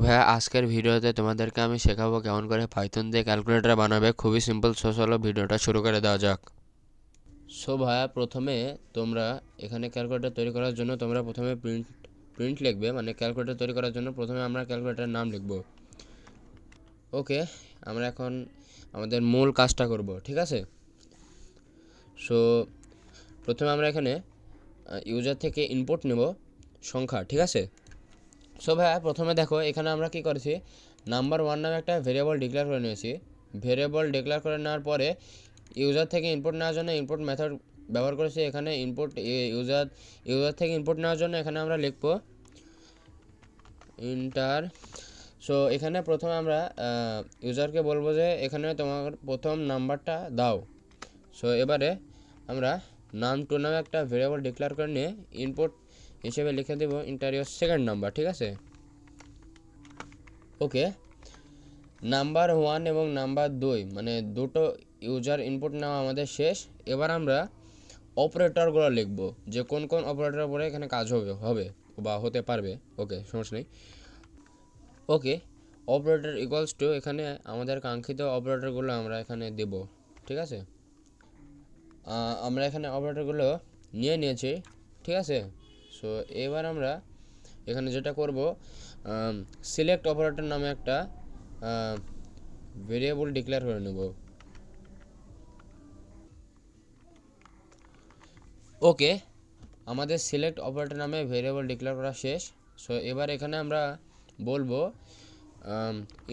ভাইয়া আজকের ভিডিওতে তোমাদেরকে আমি শেখাবো কেমন করে পাইথন দিয়ে ক্যালকুলেটর বানাবে। খুবই সিম্পল। চলো ভিডিওটা শুরু করে দেওয়া যাক। ভাইয়া প্রথমে তোমরা এখানে ক্যালকুলেটর তৈরি করার জন্য তোমরা প্রথমে প্রিন্ট লিখবে, মানে ক্যালকুলেটর তৈরি করার জন্য প্রথমে আমরা ক্যালকুলেটরের নাম লিখব। ওকে, আমরা এখন আমাদের মূল কাজটা করব, ঠিক আছে। প্রথমে আমরা এখানে ইউজার থেকে ইনপুট নেব সংখ্যা, ঠিক আছে। ভাইয়া প্রথমে দেখো এখানে আমরা কি করেছি, নাম্বার 1 নামে একটা ভেরিয়েবল ডিক্লেয়ার করে নিয়েছি। ভেরিয়েবল ডিক্লেয়ার করে নেওয়ার পরে ইউজার থেকে ইনপুট নেওয়ার জন্য ইনপুট মেথড ব্যবহার করেছি। এখানে ইনপুট ইউজার থেকে ইনপুট নেওয়ার জন্য এখানে আমরা লিখব ইন্টার। এখানে প্রথমে আমরা ইউজারকে বলবো যে এখানে তোমার প্রথম নাম্বারটা দাও। এবারে আমরা num2 নামে একটা ভেরিয়েবল ডিক্লেয়ার করে নিয়ে ইনপুট হিসেবে লিখে দেব ইন্টার ইওর সেকেন্ড নাম্বার, ঠিক আছে। ওকে, নাম্বার 1 এবং নাম্বার 2 মানে দুটো ইউজার ইনপুট নেওয়া আমাদের শেষ। এবার আমরা অপারেটরগুলো লিখব, যে কোন কোন অপারেটর পরে এখানে কাজ হবে বা হতে পারবে। ওকে, সমস্যা নেই। ওকে, অপারেটর ইকুয়ালস টু এখানে আমাদের কাঙ্ক্ষিত অপারেটরগুলো আমরা এখানে দেব, ঠিক আছে। আমরা এখানে অপারেটরগুলো নিয়েছি, ঠিক আছে। এবার আমরা এখানে যেটা করব, সিলেক্ট অপারেটর নামে একটা ভেরিয়েবল ডিক্লেয়ার করে নেব। ওকে, আমাদের সিলেক্ট অপারেটর নামে ভেরিয়েবল ডিক্লেয়ার করা শেষ। এবার এখানে আমরা বলবো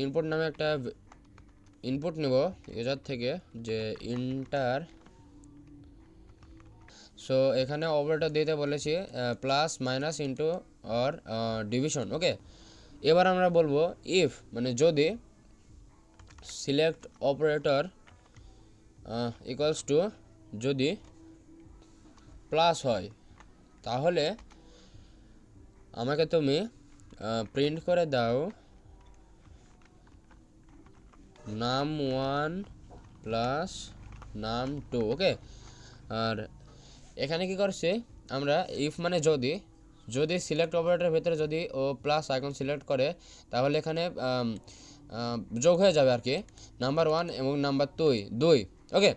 ইনপুট নামে একটা ইনপুট নেব ইউজার থেকে, যে ইন্টার। এখানে অপারেটর দিতে বলেছি plus minus into or division. Okay, এবার আমরা বলবো ইফ, মানে যদি সিলেক্ট অপারেটর ইকুয়ালস টু যদি প্লাস হয়, তাহলে আমাকে তুমি প্রিন্ট করে দাও num1 প্লাস num2। ওকে, আর এখানে কি করছে আমরা ইফ মানে যদি সিলেক্ট অপারেটরের ভেতরে যদি ও প্লাস আইকন সিলেক্ট করে, তাহলে এখানে যোগ হয়ে যাবে আর কি নাম্বার 1 এবং নাম্বার 2। ওকে,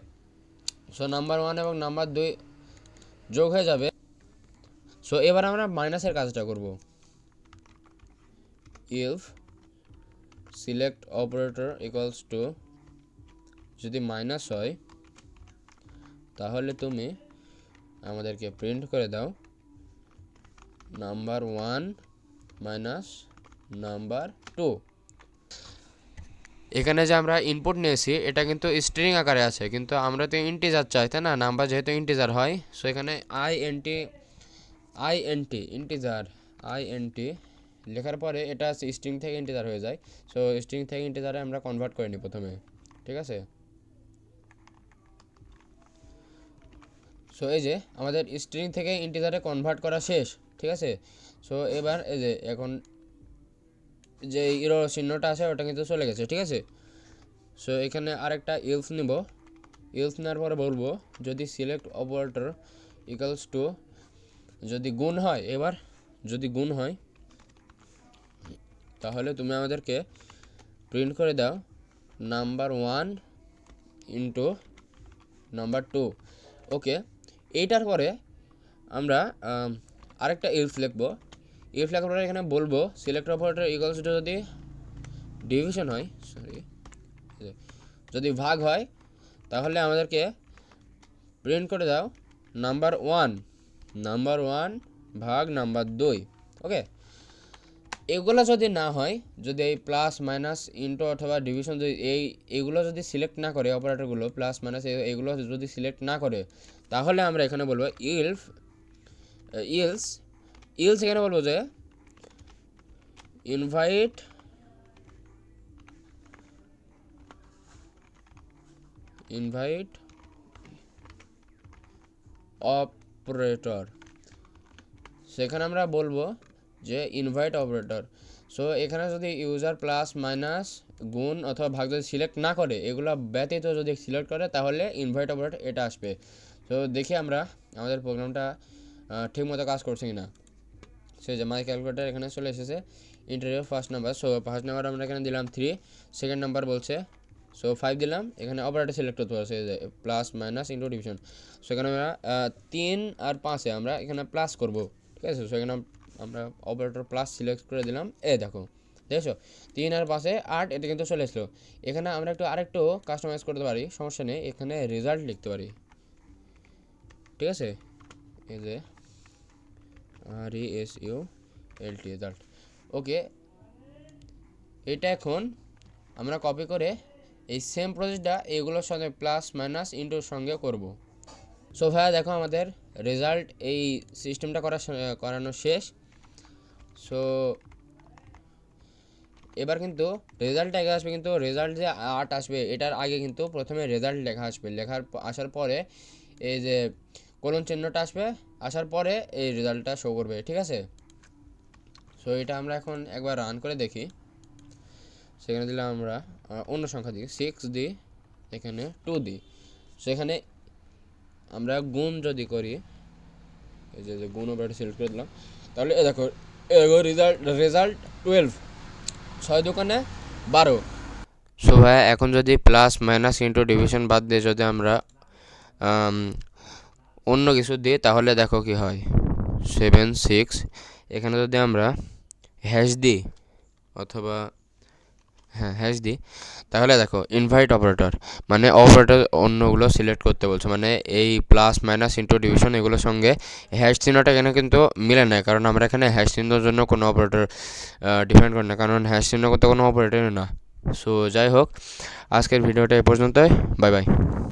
নাম্বার 1 এবং নাম্বার 2 যোগ হয়ে যাবে। এবার আমরা মাইনাসের কাজটা করব। If select operator equals to যদি মাইনাস হয়, তাহলে তুমি আমাদেরকে প্রিন্ট করে দাও নাম্বার 1 মাইনাস নাম্বার 2। এখানে যে আমরা ইনপুট নিয়েছি এটা কিন্তু স্ট্রিং আকারে আছে, কিন্তু আমরা তো ইন্টিজার চাই, তাই না। নাম্বার যেহেতু ইন্টিজার হয়, এখানে ইন্টিজার লেখার পরে এটা স্ট্রিং থেকে ইন্টিজার হয়ে যায়। স্ট্রিং থেকে ইন্টিজারে আমরা কনভার্ট করে নিই প্রথমে, ঠিক আছে। এই যে আমাদের স্ট্রিং থেকে ইন্টিজারে কনভার্ট করা শেষ, ঠিক আছে। এবার এই যে এখন যে ইরো চিহ্নটা আছে ওটা কিন্তু চলে গেছে, ঠিক আছে। এখানে আরেকটা ইলস নিব। ইলস নেওয়ার পরে বলবো যদি সিলেক্ট অপারেটর ইকুয়ালস টু যদি গুণ হয়, এবার যদি গুণ হয় তাহলে তুমি আমাদেরকে প্রিন্ট করে দাও নাম্বার 1 ইন্টু নাম্বার 2। ওকে, এইটার পরে আমরা আরেকটা ইলস লিখবো। ইলস লেখার পরে এখানে বলবো সিলেক্ট অপারেটর ইকুয়ালস টু যদি ডিভিশন হয়, যদি ভাগ হয়, তাহলে আমাদেরকে প্রিন্ট করে দাও নাম্বার 1 ভাগ নাম্বার 2। ওকে, এগুলো যদি না হয়, যদি এই প্লাস মাইনাস ইন্টু অথবা ডিভিশন যদি এইগুলো যদি সিলেক্ট না করে, অপারেটরগুলো প্লাস মাইনাস এইগুলো যদি সিলেক্ট না করে, তাহলে আমরা এখানে বলবো ইলস এখানে বলবো যে ইনভাইট অপারেটর। সেখানে আমরা বলবো যে ইনভাইট অপারেটর। এখানে যদি ইউজার প্লাস মাইনাস গুণ অথবা ভাগ যদি সিলেক্ট না করে, এগুলো ব্যতীত যদি সিলেক্ট করে, তাহলে ইনভাইট অপারেটর এটা আসবে। দেখি আমরা আমাদের প্রোগ্রামটা ঠিকমতো কাজ করছে কিনা। যে মাই ক্যালকুলেটর এখানে চলে এসেছে। Inter first number. So first number আমরা এখানে দিলাম 3, সেকেন্ড নাম্বার বলছে সো 5 দিলাম। এখানে অপারেটর সিলেক্ট করতে পারছে plus minus into division. So এখানে আমরা 3 আর 5-এ আমরা এখানে প্লাস করব, ঠিক আছে। সো এখানে আমরা অপারেটর প্লাস সিলেক্ট করে দিলাম। দেখো দেখছো 3 আর 5-এ 8, এটা কিন্তু চলে আসলো। এখানে আমরা আরেকটু কাস্টমাইজ করতে পারি, সমস্যা নেই। এখানে রেজাল্ট লিখতে পারি, ঠিক আছে। এই যে RESULT রেজাল্ট, ওকে। এটা এখন আমরা কপি করে এই সেম প্রসেসটা এগুলোর সাথে প্লাস মাইনাস ইন্টুর সঙ্গে করব। সো ভাইয়া দেখো আমাদের রেজাল্ট এই সিস্টেমটা করানো শেষ। সো এবার কিন্তু রেজাল্ট আগে আসবে, কিন্তু রেজাল্ট যে 8 আসবে এটার আগে কিন্তু প্রথমে রেজাল্ট লেখা আসবে। আসার পরে এই যে কোলন চিহ্নটা আসবে, আসার পরে এই রেজাল্টটা শো করবে, ঠিক আছে। সো এটা আমরা এখন একবার রান করে দেখি। সেখানে দিলাম আমরা অন্য সংখ্যা দিই, 6 দিই, এখানে 2 দিই। সেখানে আমরা গুণ যদি করি, এই যে গুণ অপারেটর সিলেক্ট করে দিলাম, তাহলে দেখো রেজাল্ট 12, 6 দোকানে 12। সো ভাই এখন যদি প্লাস মাইনাস ইন্টু ডিভিশন বাদ দিয়ে যদি আমরা অন্য কিছু দিই তাহলে দেখো কি হয়। 7 6, এখানে যদি আমরা হ্যাশ দিই অথবা হ্যাশ দিই, তাহলে দেখো ইনভাইট অপারেটর, মানে অপারেটর অন্যগুলো সিলেক্ট করতে বলছে। মানে এই প্লাস মাইনাস ইন্টু ডিভিশন এগুলোর সঙ্গে হ্যাশ চিহ্নটা এখানে কিন্তু মিলে না, কারণ আমরা এখানে হ্যাশ চিহ্নের জন্য কোনো অপারেটর ডিফাইন করি না, কারণ হ্যাশ চিহ্ন করতে কোনো অপারেটর না। সো যাই হোক, আজকের ভিডিওটা এই পর্যন্তই। Bye bye.